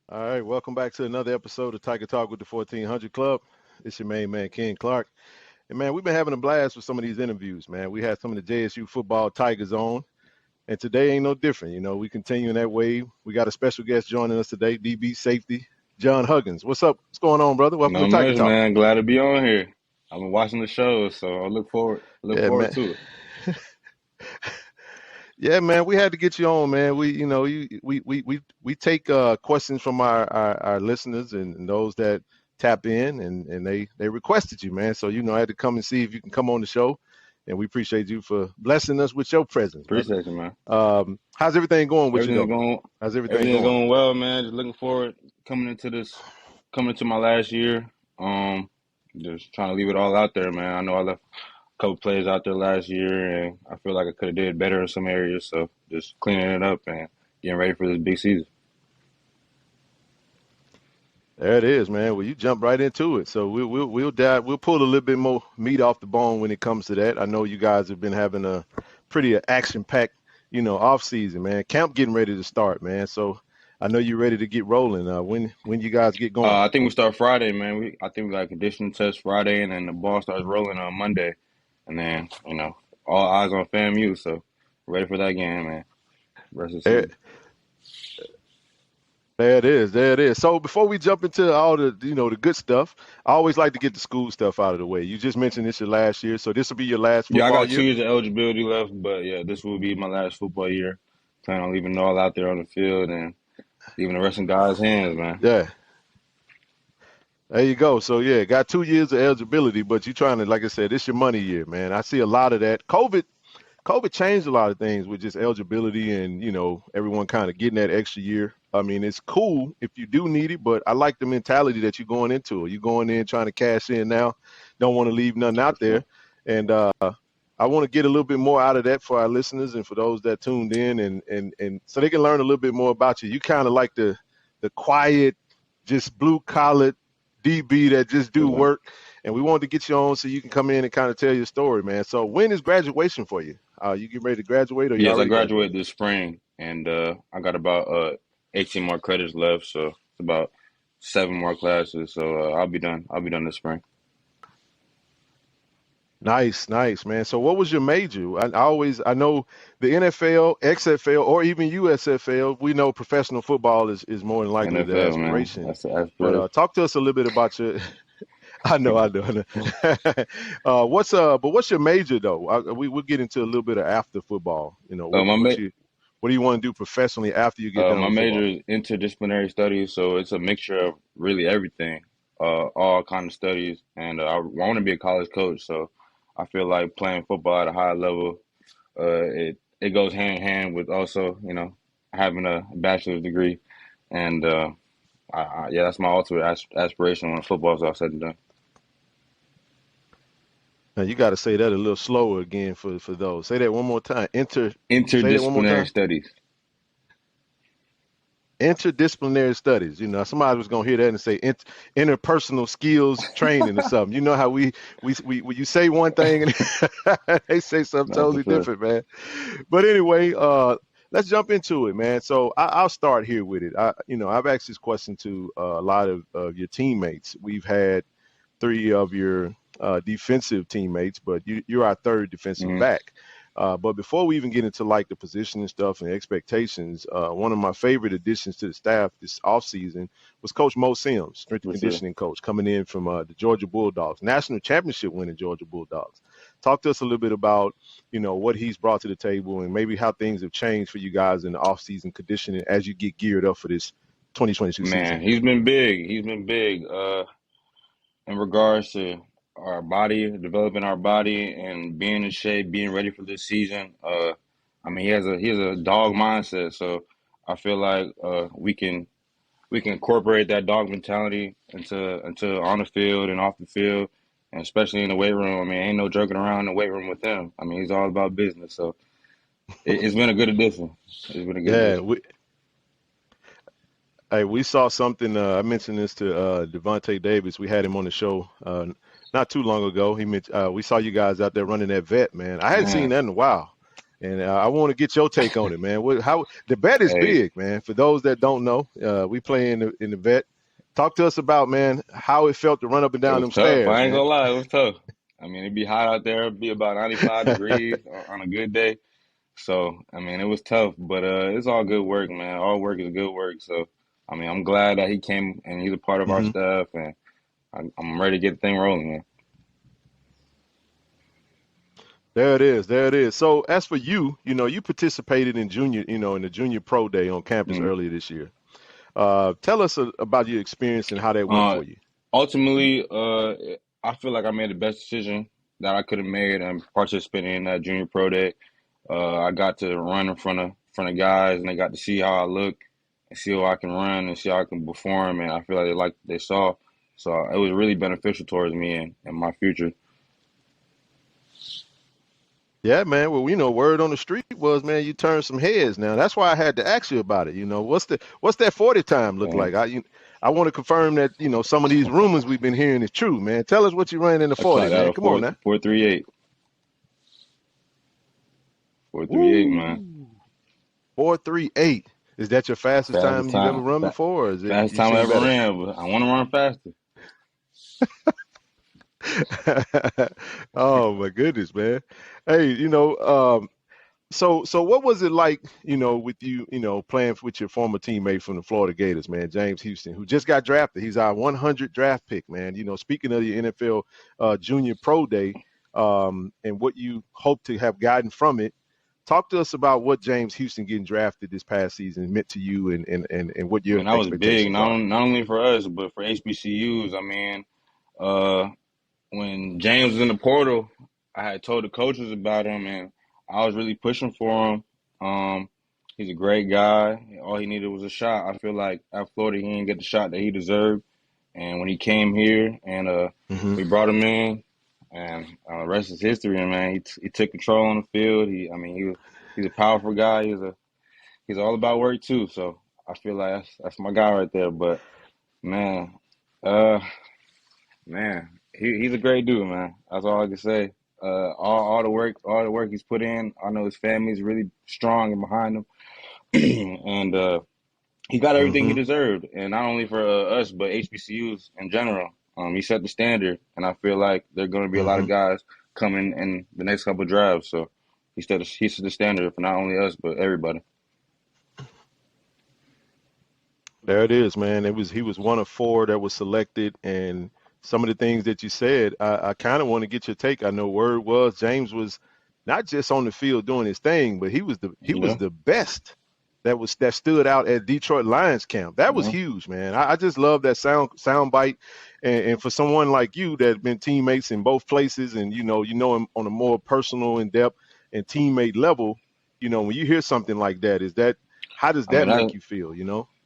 All right, welcome back to another episode of Tiger Talk with the 1400 Club. It's your main man, Ken Clark. And man, we've been having a blast with some of these interviews, man. We had some of the JSU football Tigers on, and today ain't no different. We continue in that wave. We got a special guest joining us today, DB safety, John Huggins. What's up? What's going on, brother? Welcome to Not Tiger much, Talk. man. Glad to be on here. I've been watching the show, so I look Yeah, forward man. to it. Yeah, man, we had to get you on, man. We take questions from our listeners and those that tap in, and they requested you, man. So I had to come and see if you can come on the show, and we appreciate you for blessing us with your presence, brother. Appreciate you, man. How's everything going with you, Everything's though? going How's everything everything's going? going well, man. Just looking forward coming into my last year. Um, just trying to leave it all out there, man. I know I left a couple plays out there last year, and I feel like I could have did better in some areas. So just cleaning it up and getting ready for this big season. There it is, man. Well, you jump right into it. So we'll pull a little bit more meat off the bone when it comes to that. I know you guys have been having a pretty action-packed, off season, man. Camp getting ready to start, man. So I know you're ready to get rolling. When you guys get going? I think we start Friday, man. I think we got a conditioning test Friday, and then the ball starts rolling on Monday. And then, all eyes on FAMU, so ready for that game, man. Rest of the There, season. there it is. There it is. So before we jump into all the good stuff, I always like to get the school stuff out of the way. You just mentioned this your last year, so this will be your last Yeah, I football got year. 2 years of eligibility left, but yeah, this will be my last football year. Plan on leaving it all out there on the field and leaving the rest in God's hands, man. Yeah. There you go. So yeah, got 2 years of eligibility, but you're trying to, like I said, this your money year, man. I see a lot of that. COVID changed a lot of things with just eligibility and everyone kind of getting that extra year. I mean, it's cool if you do need it, but I like the mentality that you're going into it. You're going in trying to cash in now, don't want to leave nothing For out sure. there, and I want to get a little bit more out of that for our listeners and for those that tuned in, and so they can learn a little bit more about you. You kind of like the quiet, just blue collar DB that just do For work. And we wanted to get you on so you can come in and kind of tell your story, man. So when is graduation for you? You getting ready to graduate, or you Yes, I already graduated graduated? this spring, and I got about 18 more credits left, so it's about 7 more classes. So I'll be done. I'll be done this spring. Nice, nice, man. So what was your major? I know the NFL, XFL, or even USFL. We know professional football is more than likely the NFL, man. aspiration. That's the But aspiration. talk to us a little bit about your. I know. What's your major though? We'll get into a little bit of after football. Uh, my ma- What do you want to do professionally after you get done My with major football? is interdisciplinary studies, so it's a mixture of really everything, all kind of studies. And I want to be a college coach, so I feel like playing football at a high level, it goes hand in hand with also, having a bachelor's degree. And yeah, that's my ultimate aspiration when football's all said and done. Now you got to say that a little slower again for those. Say that one more time. Say that one more Interdisciplinary time. studies. Interdisciplinary studies. Somebody was gonna hear that and say interpersonal skills training or something. You know how we you say one thing and they say something No, for totally sure. different, man. But anyway, let's jump into it, man. So I'll start here with it. I've asked this question to a lot of your teammates. We've had three of your defensive teammates, but you're our third defensive Hmm. back. But before we even get into like the position and stuff and expectations, one of my favorite additions to the staff this offseason was Coach Mo Sims, strength and For sure. conditioning coach, coming in from the Georgia Bulldogs, national championship winning Georgia Bulldogs. Talk to us a little bit about, what he's brought to the table and maybe how things have changed for you guys in the offseason conditioning as you get geared up for this 2022 season. Man, he's been big. He's been big. In regards to our body, developing our body and being in shape, being ready for this season. I mean, he has a dog mindset, so I feel like we can incorporate that dog mentality into on the field and off the field, and especially in the weight room. I mean, ain't no joking around in the weight room with him. I mean, he's all about business. So it's been a good addition. It's been a good Yeah, addition. we saw something. I mentioned this to Devontae Davis. We had him on the show not too long ago. We saw you guys out there running that vet, man. I hadn't seen Man, that in a while. And I want to get your take on it, man. How the bet is Hey, big, man. For those that don't know, we play in the vet. Talk to us about, man, how it felt to run up and it down was them tough. stairs, I ain't man. gonna lie, it was tough. I mean, it'd be hot out there. It'd be about 95 degrees on a good day. So, I mean, it was tough, but it's all good work, man. All work is good work. So, I mean, I'm glad that he came and he's a part of our Hmm. staff, and I'm ready to get the thing rolling, man. There it is. There it is. So as for you, you participated in junior, in the junior pro day on campus Mhm. earlier this year. Tell us about your experience and how that went Uh, for you. Ultimately, I feel like I made the best decision that I could have made and participating in that junior pro day. I got to run in front of guys, and they got to see how I look and see how I can run and see how I can perform. And I feel like they liked what they saw, so it was really beneficial towards me and my future. Yeah, man. Well, word on the street was, man, you turned some heads. Now that's why I had to ask you about it. What's that 40 time look And like? I want to confirm that some of these rumors we've been hearing is true, man. Tell us what you ran in the I 40, clocked out man. a Come on now. 4.38, 4.38, man. Woo! 4.38. Is that your fastest Fastest time you've ever time, run before, or is it fastest you've time I seen ever better? ran, but I want to run faster. Oh my goodness, man. Hey, so what was it like, with you, playing with your former teammate from the Florida Gators, man, James Houston, who just got drafted. He's our 100 draft pick, man. Speaking of the NFL Junior Pro Day, and what you hope to have gotten from it. Talk to us about what James Houston getting drafted this past season meant to you, and what your Man, that was big, expectations are. not only for us, but for HBCUs. I mean, uh, when James was in the portal, I had told the coaches about him, and I was really pushing for him. He's a great guy. All he needed was a shot. I feel like at Florida, he didn't get the shot that he deserved. And when he came here, and Hmm. we brought him in, and the rest is history. And man, he took control on the field. He's a powerful guy. He's all about work too. So I feel like that's my guy right there. But man, uh, man, he's a great dude, man. That's all I can say. All the work he's put in. I know his family's really strong and behind him, and he got everything he Hmm. deserved, and not only for us, but HBCUs in general. He set the standard, and I feel like there are going to be a lot of Hmm. guys coming in the next couple of drafts. So he set the standard for not only us but everybody. There it is, man. He was one of four that was selected, and some of the things that you said, I kind of want to get your take. I know word was James was not just on the field doing his thing, but he was Yeah, the best that stood out at Detroit Lions camp. That was yeah. huge, man. I just love that sound bite, and for someone like you that been teammates in both places, and you know him on a more personal, in depth, and teammate level. When you hear something like that, how does I mean that that make you feel?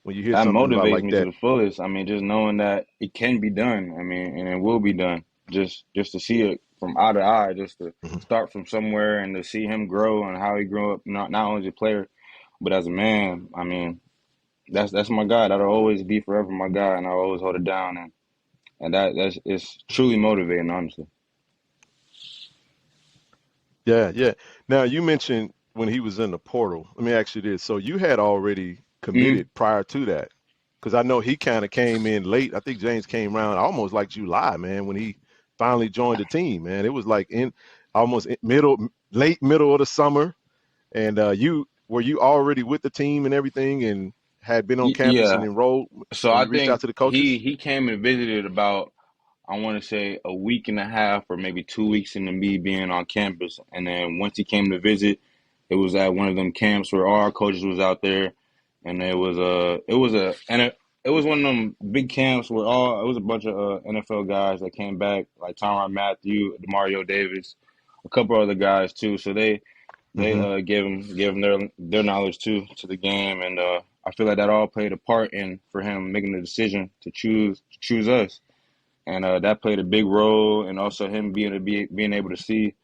When you hear that something about motivates like me to that. the fullest. I mean, just knowing that it can be done. I mean, and it will be done. Just to see it from eye to eye, just to Mhm. start from somewhere and to see him grow and how he grew up, not only as a player, but as a man. I mean, that's my guy. That'll always be forever my guy, and I'll always hold it down. And that's it's truly motivating, honestly. Yeah, yeah. Now you mentioned when he was in the portal. Let me ask you this: so you had already Mm, committed prior to that? Because I know he kind of came in late. I think James came around almost like July, man, when he finally joined the team. Man, it was like in almost late middle of the summer. And you were you already with the team and everything, and had been on campus and yeah. enrolled So when I you reached out think to the he coaches? he came and visited about, I want to say, a week and a half or maybe 2 weeks into me being on campus. And then once he came to visit, it was at one of them camps where all our coaches was out there, and it was one of them big camps where it was a bunch of NFL guys that came back, like Tyrann Matthew, Demario Davis, a couple other guys too. So they Hmm. gave him their knowledge too to the game, and I feel like that all played a part in for him making the decision to choose us, and that played a big role, and also him being able to see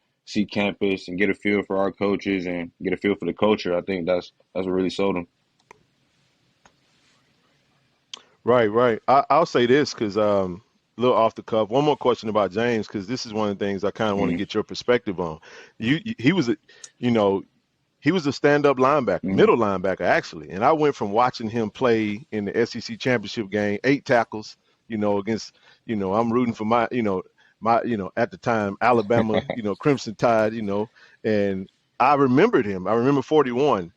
campus and get a feel for our coaches and get a feel for the culture. I think that's what really sold him. Right, right. I'll say this because a little off the cuff. One more question about James because this is one of the things I kind of want to Mm, get your perspective on. He was, you know, He was a stand-up linebacker, Mm-hmm. middle linebacker actually. And I went from watching him play in the SEC championship game, 8 tackles, against, I'm rooting for at the time, Alabama, Crimson Tide, and I remembered him. I remember 41.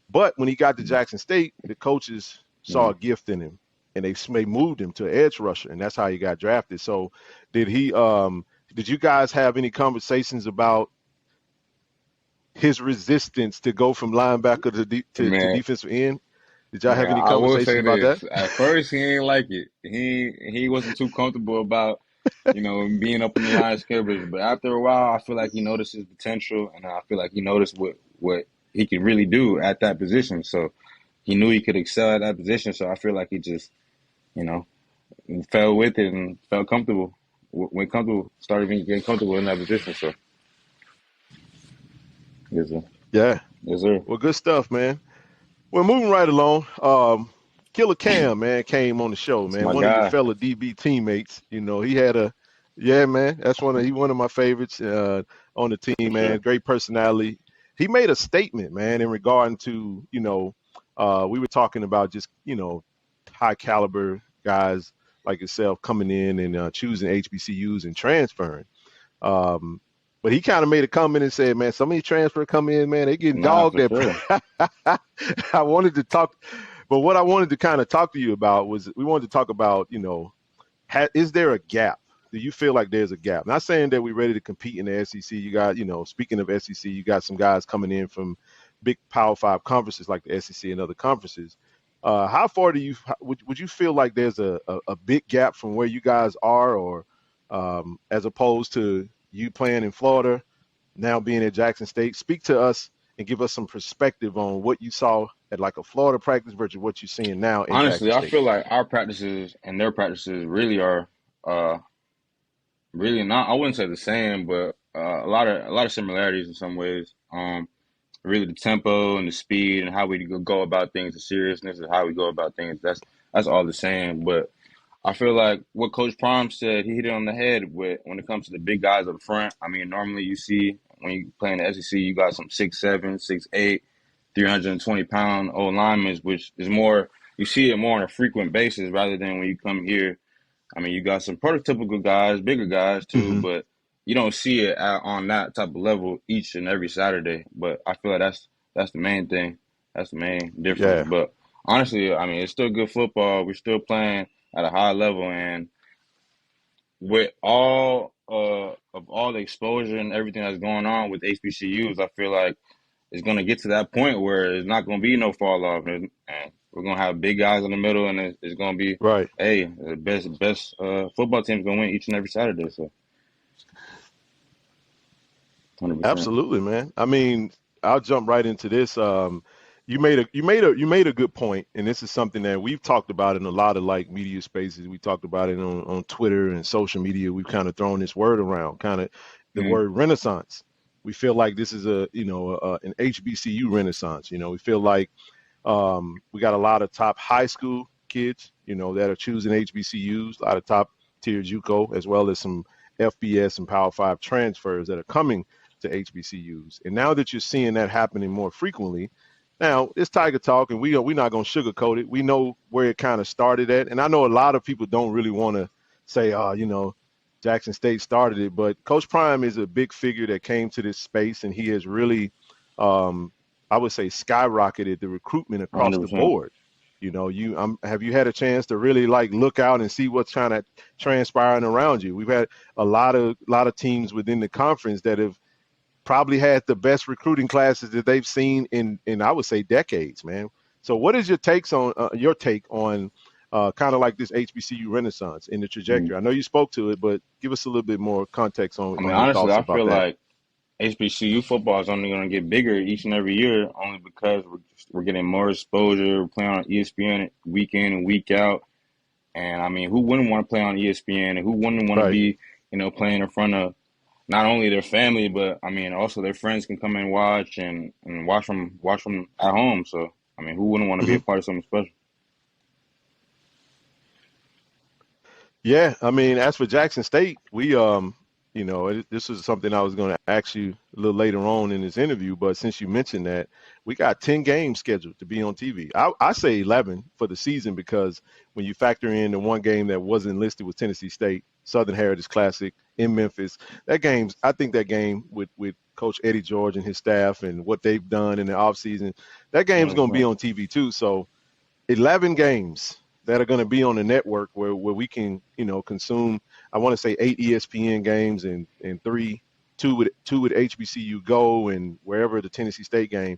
But when he got to Jackson State, the coaches saw Yeah. a gift in him, and they moved him to edge rusher, and that's how he got drafted. So, did he? Did you guys have any conversations about his resistance to go from linebacker to Man, defensive end? Did y'all man, have any I will conversations say about that? this. At first, he ain't like it. He wasn't too comfortable about, being up on the line of scrimmage. But after a while, I feel like he noticed his potential, and I feel like he noticed what he could really do at that position. So he knew he could excel at that position. So I feel like he just, you know, fell with it and felt comfortable. Went comfortable, started getting comfortable in that position. So yes, sir. Yeah. Yes, sir. Well, good stuff, man. Well, moving right along. Killer Cam, man, came on the show, It's man. my One of your guy fellow DB teammates. He had yeah, man. That's one of my favorites on the for team, man. sure. Great personality. He made a statement, man, in regard to, we were talking about just, high caliber guys like yourself coming in and choosing HBCUs and transferring. Um, but he kind of made a comment and said, man, some of these transfer come in, man, they getting Nah, dogged for at. sure. I wanted to talk, but what I wanted to kind of talk to you about was we wanted to talk about, is there a gap? Do you feel like there's a gap? Not saying that we're ready to compete in the SEC. You got, speaking of SEC, you got some guys coming in from big Power Five conferences like the SEC and other conferences. How far would you feel like there's a big gap from where you guys are, or as opposed to you playing in Florida, now being at Jackson State? Speak to us and give us some perspective on what you saw at like a Florida practice versus what you're seeing now in Jackson Honestly, I State. feel like our practices and their practices really are uh really not. I wouldn't say the same, but a lot of similarities in some ways. Really the tempo and the speed and how we go about things, the seriousness of how we go about things. That's all the same. But I feel like what Coach Prime said, he hit it on the head with when it comes to the big guys up front. I mean, normally you see when you play in the SEC, you got some 6'7", 6'8", 320-pound old linemen, which is more you see it more on a frequent basis rather than when you come here. I mean, you got some prototypical guys, bigger guys too, Hmm. but you don't see it on that type of level each and every Saturday. But I feel like that's the main thing. That's the main difference. Yeah. But honestly, I mean, it's still good football. We're still playing at a high level, and with all the exposure and everything that's going on with HBCUs, I feel like it's gonna get to that point where it's not gonna be no fall off, and we're gonna have big guys in the middle, and it's gonna be, Right. hey, the best football team's gonna win each and every Saturday. So, 100%. Absolutely, man. I mean, I'll jump right into this. You made a good point, and this is something that we've talked about in a lot of like media spaces. We talked about it on Twitter and social media. We've kind of thrown this word around, kind of the Mm-hmm. word renaissance. We feel like this is an HBCU renaissance. We feel like we got a lot of top high school kids, that are choosing HBCUs, a lot of top tier JUCO, as well as some FBS and Power Five transfers that are coming to HBCUs. And now that you're seeing that happening more frequently, now it's Tiger Talk, and we're not going to sugarcoat it. We know where it kind of started at, and I know a lot of people don't really want to say, Jackson State started it, but Coach Prime is a big figure that came to this space, and he has really, I would say, skyrocketed the recruitment across the 100%. board. Have you had a chance to really like look out and see what's kind of transpiring around you? We've had a lot of teams within the conference that have probably had the best recruiting classes that they've seen in I would say decades, man. So what is your take on kind of like this HBCU renaissance in the trajectory? I know you spoke to it, but give us a little bit more context I on mean, your honestly, thoughts I about feel that. like HBCU football is only going to get bigger each and every year, only because we're getting more exposure. We're playing on ESPN week in and week out. And I mean, who wouldn't want to play on ESPN, and who wouldn't want to Right. be, playing in front of not only their family, but I mean, also their friends can come and watch and watch from at home. So I mean, who wouldn't want to be Hmm. a part of something special? Yeah, I mean, as for Jackson State, we this is something I was going to ask you a little later on in this interview, but since you mentioned that, we got 10 games scheduled to be on TV. I say 11 for the season because when you factor in the one game that wasn't listed with Tennessee State, Southern Heritage Classic in Memphis, I think that game with Coach Eddie George and his staff and what they've done in the offseason, that game's going to be 100%. on TV too. So 11 games that are going to be on the network where we can, consume, I want to say 8 ESPN games and two with HBCU Go and wherever the Tennessee State game.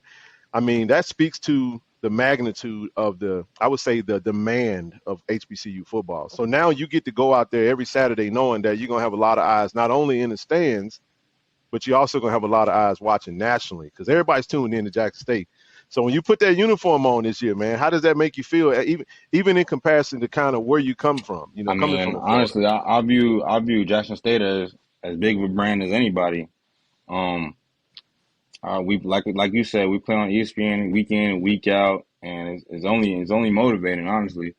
I mean, that speaks to the magnitude of I would say the demand of HBCU football. So now you get to go out there every Saturday knowing that you're going to have a lot of eyes, not only in the stands, but you're also going to have a lot of eyes watching nationally because everybody's tuned in to Jackson State. So when you put that uniform on this year, man, how does that make you feel? Even in comparison to kind of where you come from, I coming mean, from Florida. honestly, I view Jackson State as big of a brand as anybody. Um, we like you said, we play on ESPN week in and week out, and it's only motivating. Honestly,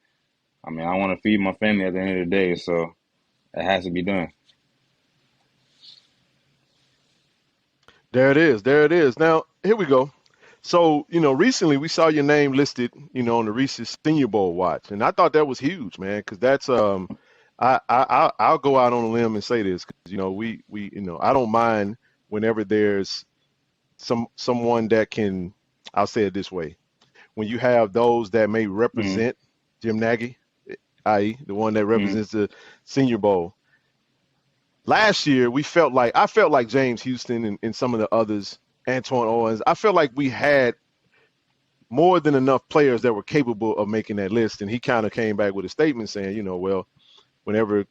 I mean, I want to feed my family at the end of the day, so it has to be done. There it is. There it is. Now, here we go. So, recently we saw your name listed, on the Reese's Senior Bowl watch, and I thought that was huge, man, because that's I'll go out on a limb and say this because I don't mind whenever there's someone that can, I'll say it this way, when you have those that may Mm-hmm. represent Jim Nagy, i.e., the one that Mm-hmm. represents the Senior Bowl. Last year, I felt like James Houston and some of the others, Antoine Owens. I felt like we had more than enough players that were capable of making that list. And he kind of came back with a statement saying, well, whenever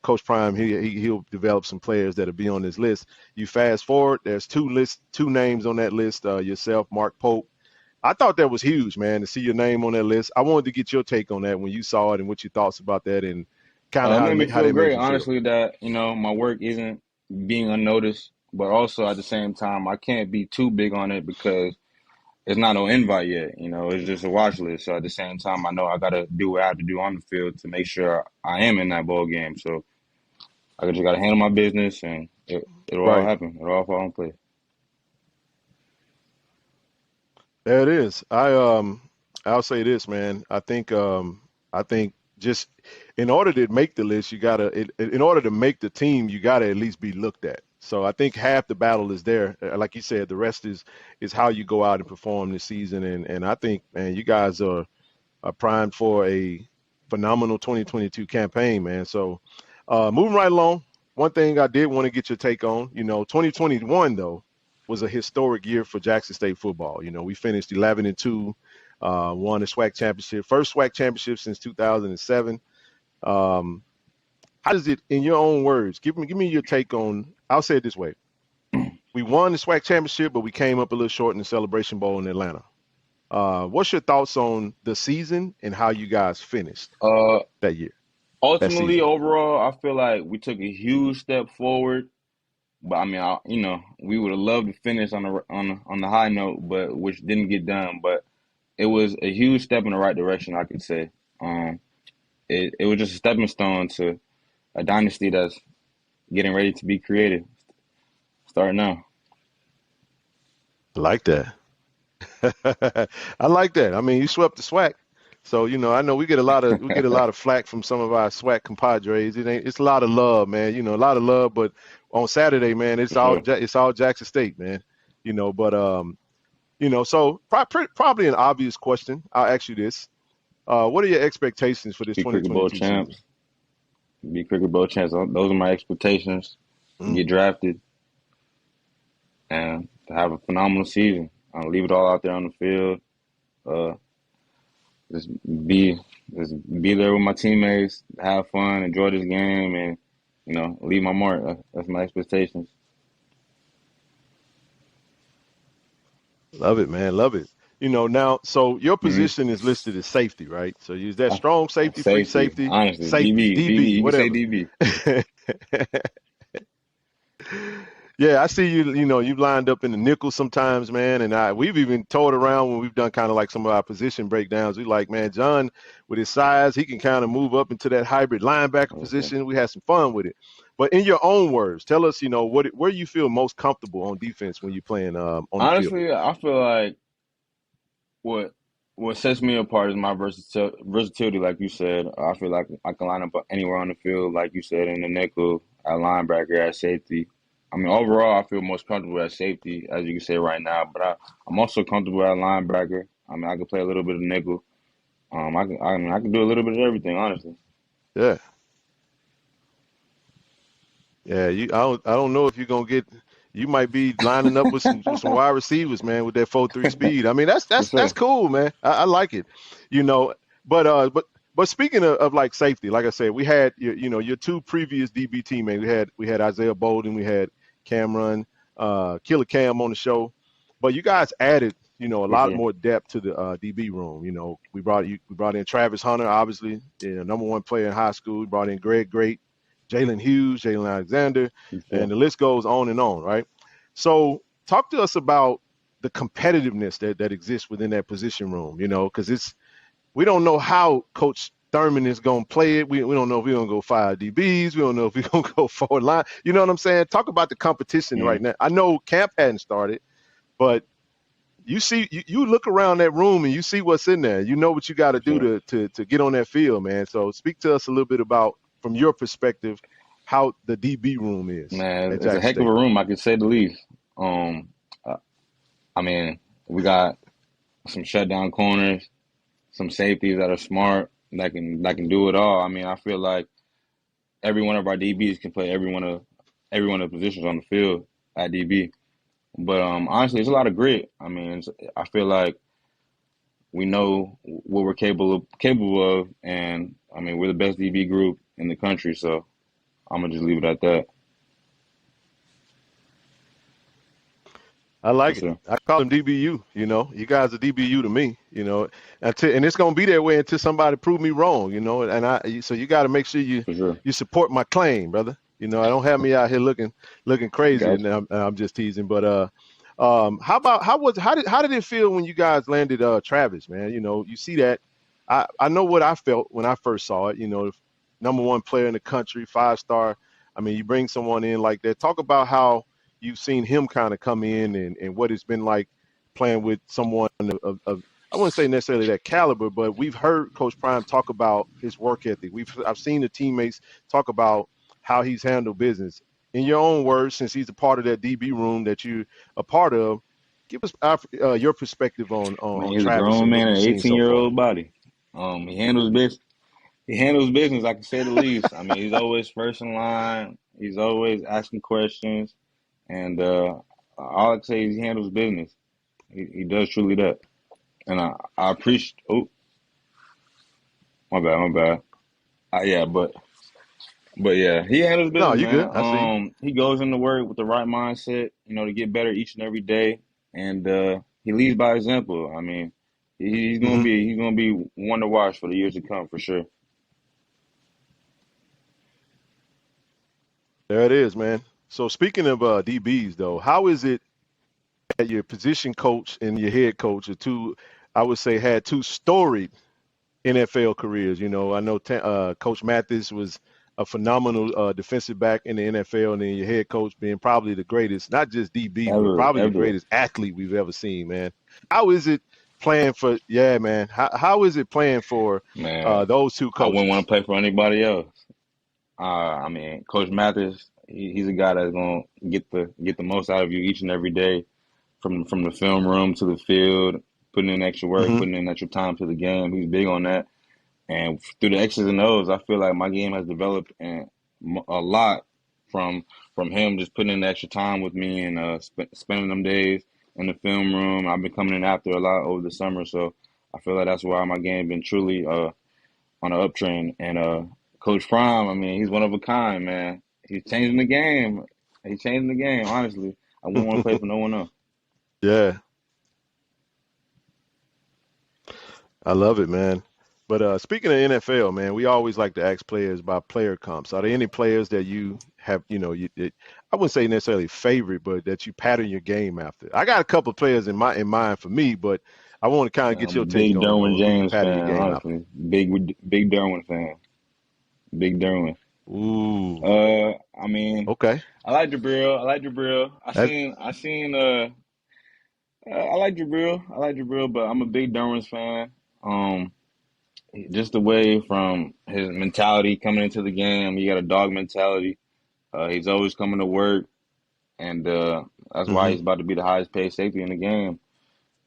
Coach Prime he'll develop some players that'll be on this list. You fast forward, there's two names on that list. Yourself, Mark Pope. I thought that was huge, man, to see your name on that list. I wanted to get your take on that when you saw it and what your thoughts about that and kind of It made me how feel that made great, you feel. honestly, that my work isn't being unnoticed, but also at the same time, I can't be too big on it because it's not no invite yet. It's just a watch list. So at the same time, I know I gotta do what I have to do on the field to make sure I am in that bowl game. So I just gotta handle my business, and it'll all Right. happen. It'll all fall in place. There it is. I'll say this, man. I think just in order to make the list, in order to make the team, you gotta at least be looked at. So I think half the battle is there. Like you said, the rest is how you go out and perform this season. And I think, man, you guys are primed for a phenomenal 2022 campaign, man. So moving right along, one thing I did want to get your take on, 2021 though was a historic year for Jackson State football. We finished 11-2, won the SWAC championship, first SWAC championship since 2007. Um, how does it, in your own words, give me your take on? I'll say it this way: we won the SWAC championship, but we came up a little short in the Celebration Bowl in Atlanta. What's your thoughts on the season and how you guys finished Uh, that year, that Ultimately, season? overall, I feel like we took a huge step forward. But I mean, we would have loved to finish on the high note, but which didn't get done. But it was a huge step in the right direction, I could say. Um, it was just a stepping stone to a dynasty that's getting ready to be created. Starting now. I like that. I like that. I mean, you swept the SWAC. So, I know we get a lot of flack from some of our SWAC compadres. It's a lot of love, man. A lot of love, but on Saturday, man, For sure. It's all Jackson State, man. But so probably an obvious question. I'll ask you this. What are your expectations for this Be cricket bowl 2022 season? champs. Be cricket bowl champs. Those are my expectations. Mm, Get drafted and to have a phenomenal season. I'll leave it all out there on the field. Uh, just be just be there with my teammates, have fun, enjoy this game, and leave my mark. That's my expectations. love it, man. Love it. Now, so your Mm-hmm. position is listed as safety, right? So you use that strong safety, free Safety, safety, honestly, safety, DB, DB, DB. You can say whatever. DB. Yeah, I see you. You know, you've lined up in the nickel sometimes, man. And we've even toyed around when we've done kind of like some of our position breakdowns. We like, man, John, with his size, he can kind of move up into that hybrid linebacker Okay. position. We had some fun with it. But in your own words, tell us, you know, where you feel most comfortable on defense when you're playing on the field. Honestly, I feel like what what sets me apart is my versatility, like you said. I feel like I can line up anywhere on the field, like you said, in the nickel, at linebacker, at safety. I mean, overall, I feel most comfortable at safety, as you can say right now. But I'm also comfortable at linebacker. I mean, I can play a little bit of nickel. I can do a little bit of everything, honestly. Yeah. Yeah, I don't know if you're gonna get. You might be lining up with some wide receivers, man, with that 4.3 speed. I mean, that's For that's that's sure. cool, man. I like it, you know. But speaking of like safety, like I said, we had your two previous DB teammates. We had Isaiah Bolden, we had Cameron, Killer Cam on the show, but you guys added a For lot sure. more depth to the DB room. We brought in Travis Hunter, obviously, number one player in high school. We brought in Greg Great, Jalen Hughes, Jalen Alexander, For and sure. the list goes on and on, right? So talk to us about the competitiveness that exists within that position room, because we don't know how Coach Thurman is going to play it. We don't know if we're going to go 5 DBs. We don't know if we're going to go forward line. You know what I'm saying? Talk about the competition right Mm, now. I know camp hadn't started, but you look around that room and you see what's in there. You know what you got to for do sure. to get on that field, man. So speak to us a little bit about, from your perspective, how the DB room is Man, at it's a Jackson heck of State. a room, I could say the least. Um, uh, I mean, we got some shutdown corners, some safeties that are smart that can do it all. I mean, I feel like every one of our DBs can play every one of the positions on the field at DB. But honestly, it's a lot of grit. I mean, I feel like we know what we're capable of, and I mean, we're the best DB group in the country. So I'm gonna just leave it at that. I For like it. sure. I call him DBU. You guys are DBU to me. And it's gonna be that way until somebody prove me wrong. So you got to make sure you For sure. you support my claim, brother. I don't have me out here looking crazy, and Gotcha. I'm just teasing. But how did it feel when you guys landed Travis, man? You see that. I know what I felt when I first saw it. Number one player in the country, 5 star. I mean, you bring someone in like that. Talk about how you've seen him kind of come in and what it's been like playing with someone of I wouldn't say necessarily that caliber, but we've heard Coach Prime talk about his work ethic. I've seen the teammates talk about how he's handled business. In your own words, since he's a part of that DB room that you're a part of, give us your perspective on, I mean, on he's a Travis grown and what man in you've an seen so far. 18-year-old body. He handles business. He handles business, I can say the least. I mean, he's always first in line. He's always asking questions, and all I can say is he handles business. He does truly that, and I appreciate. Oh, my bad, my bad. Yeah, but yeah, he handles No, business, you man. good. I see you. He goes into work with the right mindset, to get better each and every day, and he leads by example. I mean, Hmm. he's gonna be one to watch for the years to come for sure. There it is, man. So speaking of DBs, though, how is it that your position coach and your head coach are two, I would say, had two storied NFL careers? I know Coach Mathis was a phenomenal defensive back in the NFL, and then your head coach being probably the greatest, not just DB, but Ever, probably the ever, greatest athlete we've ever seen, man. How is it playing for, yeah, man, how is it playing for man. those two I wouldn't want coaches? to play for anybody else. I mean, Coach Mathis, he's a guy that's gonna get the most out of you each and every day, from the film room to the field, putting in extra work, Hmm. putting in extra time to the game. He's big on that. And through the X's and O's, I feel like my game has developed and a lot from from him just putting in the extra time with me and spending them days in the film room. I've been coming in after a lot over the summer, so I feel like that's why my game been truly on an uptrend. And Coach Prime, I mean, he's one of a kind, man. He's changing the game. He's changing the game. Honestly, I wouldn't want to play for no one else. Yeah, I love it, man. But speaking of NFL, man, we always like to ask players about player comps. Are there any players that you have, I wouldn't say necessarily favorite, but that you pattern your game after? I got a couple of players in mind for me, but I want to kind of get I'm your a take big on Derwin who you James pattern your fan, game after. honestly. Big Derwin fan. Big Derwin. Ooh, I mean, okay. I like Jabril. I like Jabril. That, I like Jabril. I like Jabril, but I'm a big Derwin's fan. Um, just the way from his mentality coming into the game, he got a dog mentality. He's always coming to work, and that's why hmm he's about to be the highest paid safety in the game.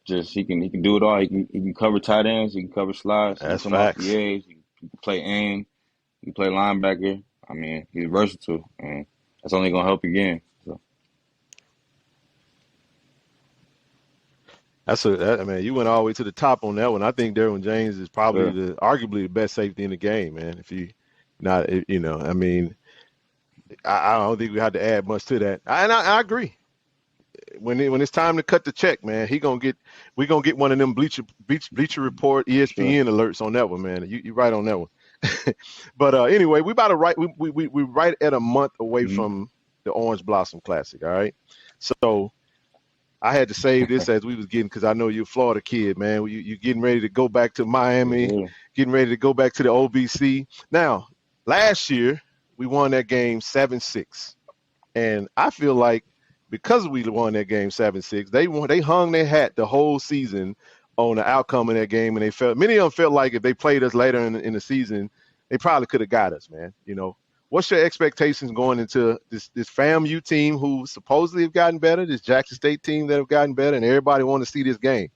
Just he can do it all. He can cover tight ends. He can cover slots. He can that's come off the facts. edge. He can play aim. He can play linebacker. I mean, he's versatile, and that's only gonna help your game. So, I mean, you went all the way to the top on that one. I think Derwin James is probably sure. arguably the best safety in the game, man. If you not, I mean, I don't think we had to add much to that. I agree. When it's time to cut the check, man, we gonna get one of them Bleacher Report, Sure. ESPN alerts on that one, man. You right on that one. But anyway, we about to we right at a month away Hmm. from the Orange Blossom Classic. All right, so I had to save this as we was getting because I know you're a Florida kid, man. You getting ready to go back to Yes, Miami, sir. getting ready to go back to the OBC. Now, last year we won that game 7-6. And I feel like because we won that game 7-6, they hung their hat the whole season on the outcome of that game, and many of them felt like if they played us later in the season, they probably could have got us, man. What's your expectations going into this FAMU team who supposedly have gotten better, this Jackson State team that have gotten better, and everybody want to see this game?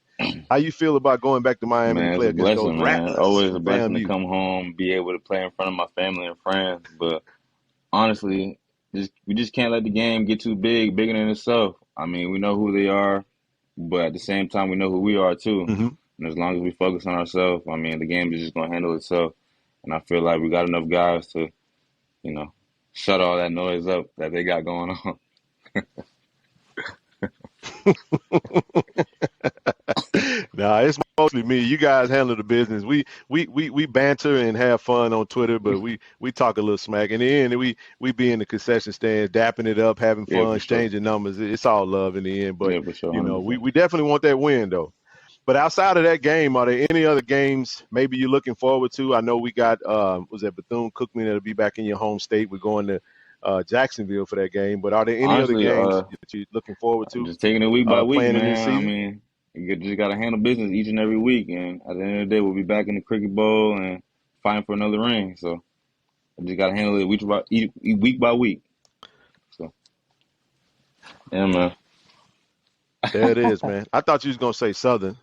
How you feel about going back to Miami to Man, it's play a against those blessing, man. Rattlers Always a from blessing to FAMU? come home, be able to play in front of my family and friends. But honestly, we just can't let the game get too bigger than itself. I mean, we know who they are, but at the same time, we know who we are too. hmm And as long as we focus on ourselves, I mean, the game is just gonna handle itself. And I feel like we got enough guys to, you know, shut all that noise up that they got going on. Nah, it's mostly me. You guys handle the business. We banter and have fun on Twitter, but we talk a little smack. In the end, we be in the concession stand, dapping it up, having Yeah, fun, for sure. exchanging numbers. It's all love in the end. But Yeah, for sure, 100%. we definitely want that win though. But outside of that game, are there any other games maybe you're looking forward to? I know we got was that Bethune-Cookman that'll be back in your home state. We're going to Jacksonville for that game. But are there any other Honestly, games that you're looking forward to just taking it week by week, playing in this man. I season? mean, just got to handle business each and every week. And at the end of the day, we'll be back in the Cricket Bowl and fighting for another ring. So I just got to handle it week by week. So, yeah, man. There it is, man. I thought you was gonna say Southern.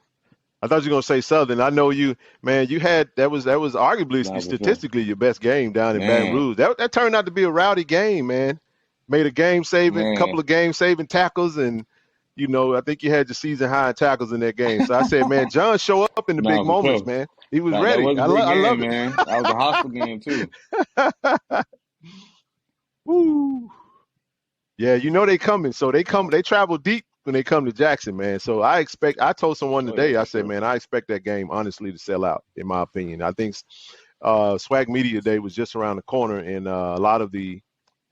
I thought you were gonna say Southern. I know you, man. You had that was arguably Nah, for sure. statistically your best game down in Baton Man, Rouge. That turned out to be a rowdy game, man. Made a couple man. of game saving tackles, and I think you had your season high in tackles in that game. So I said, man, John show up in the big Nah, for moments, sure. man. He was That ready. was a big I game, love man. That was a hostile game, too. it. Woo. Yeah, they coming. So they travel deep when they come to Jackson, man. So I told someone Oh, yeah, today, I for said, sure. man, I expect that game honestly to sell out, in my opinion. I think SWAC Media Day was just around the corner, and a lot of the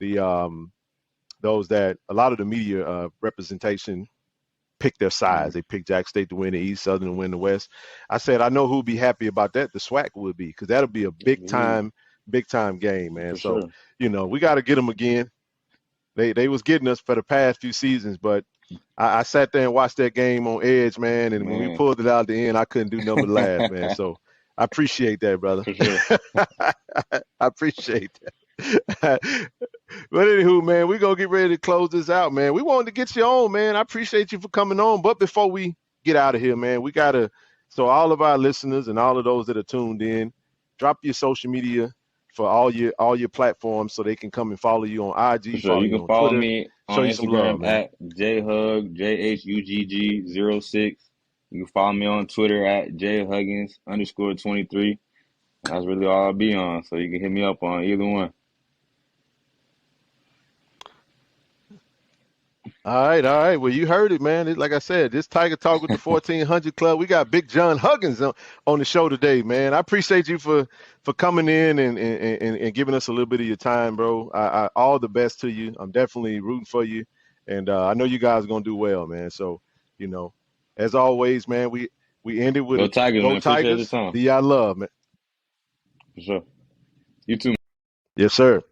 a lot of the media representation picked their sides. Hmm. They picked Jack State to win the East, Southern to win the West. I said, I know who'd be happy about that. The SWAC would be, because that'll be a big time game, man. For So, sure. we got to get them again. They was getting us for the past few seasons, but I sat there and watched that game on edge, man. And when we Man, pulled it out at the end, I couldn't do nothing but laugh, man. So I appreciate that, brother. for sure. I appreciate that. But anywho, man, we're gonna get ready to close this out, man. We wanted to get you on, man. I appreciate you for coming on. But before we get out of here, man, so all of our listeners and all of those that are tuned in, drop your social media for all your platforms so they can come and follow you on For IG, sure. follow You you can on follow Twitter, me show on you some love, Instagram man. at JHUG, JHUGG06. You can follow me on Twitter at JHuggins_23. That's really all I'll be on. So you can hit me up on either one. All right, all right. Well, you heard it, man. Like I said, this Tiger Talk with the 1400 Club. We got Big John Huggins on the show today, man. I appreciate you for coming in and giving us a little bit of your time, bro. All the best to you. I'm definitely rooting for you, and I know you guys are gonna do well, man. So, you know, as always, man, we ended with Go a Tigers, go man. Appreciate the Tigers. time. The I love, man. For sure. You too. Yes, sir.